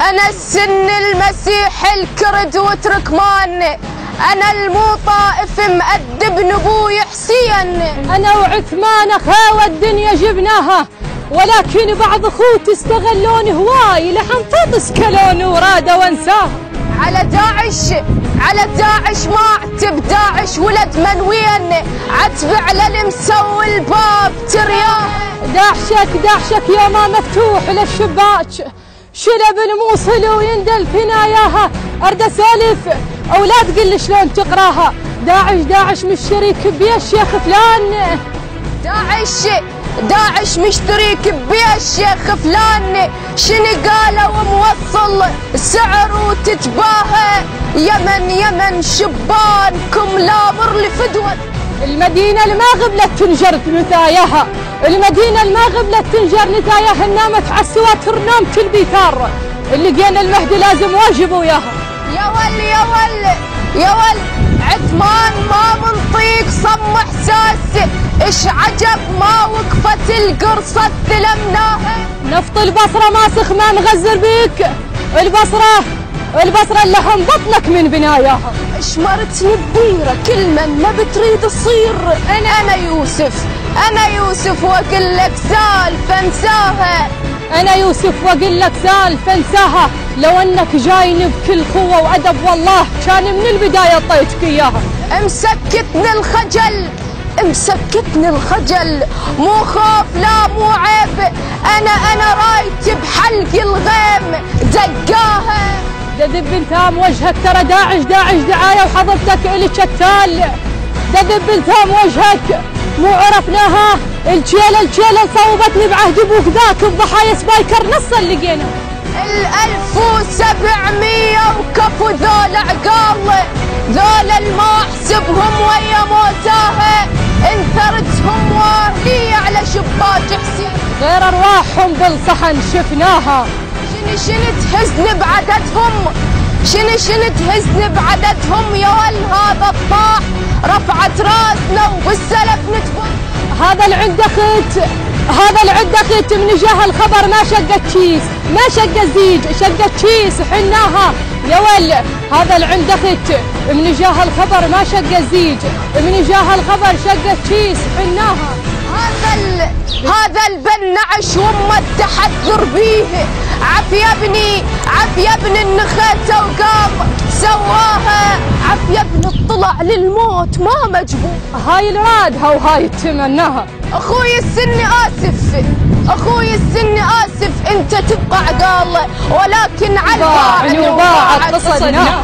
أنا السن المسيح الكرد وتركمان، أنا المو طائف مأدب نبوي حسين. أنا وعثمان أخاوة الدنيا جبناها، ولكن بعض أخوتي استغلون هواي لحن تطس كلون ورادة وانساها. على داعش ما اعتب داعش ولد منوين، عتب على المسوي الباب ترياه. داعشك يا ما مفتوح للشباك، شلب الموصل ويندل ثناياها. أرد أسولف أولاد قل شلون تقراها. داعش مش شريك بيا الشيخ فلان. داعش مشتريك بيا الشيخ فلان. شنو قالوا موصل سعر وتتباهى. يمن شبانكم لامر لفدوة. المدينة اللي ما غبلت تنجر نتاياها، المدينة اللي ما غبلت تنجر نتاياها. نامت على السواتر نامت البيثار، اللي لقينا المهدي لازم واجب وياها. يا ول عثمان ما منطيق صم احساس. ايش عجب ما وقفت القرصة استلمناها. نفط البصرة ماسخ ما مغزر بيك. البصرة اللي هم بطنك من بناياها. اشمرتني ببيرة كل من ما بتريد تصير. انا يوسف واقول لك سالفة انساها. أنا يوسف وأقول لك سالفة انساها. لو أنك جايني بكل قوة وأدب والله كان من البداية طيتك إياها. مسكتني الخجل، مو خوف لا مو عيب. أنا رايت بحلق الغيم دقاها. دذب انتام وجهك، ترى داعش دعاية وحضرتك إلي شتال. دذب انتام وجهك، مو عرفناها. الجيلة صوبتني بعهد ابوك ذاك بضحايا سبايكر نصا لقينا. 1700 وكفو ذول عقال، ذول الما احسبهم ويا موتاها. انثرتهم واهلية على شباك حسين، غير ارواحهم بالصحن شفناها. شنو تهزني بعددهم يا ول هذا الطاح. رفعت راسنا وبالسلف نتفض. هذا العند اخت من جاه الخبر ما شقت كيس، ما شقت زيج، شقت كيس حناها يا ول. هذا العند اخت من جاه الخبر ما شقت زيج، من جاه الخبر شقت كيس حناها. هذا البنعش وما التحذر بيه. عف يا ابني النخيته وقام سواها. عف يا ابني اطلع للموت ما مجبور. هاي الرادها وهاي تمناها. اخوي السن اسف انت تبقى عقال، ولكن على باعني وباعت قصدنا.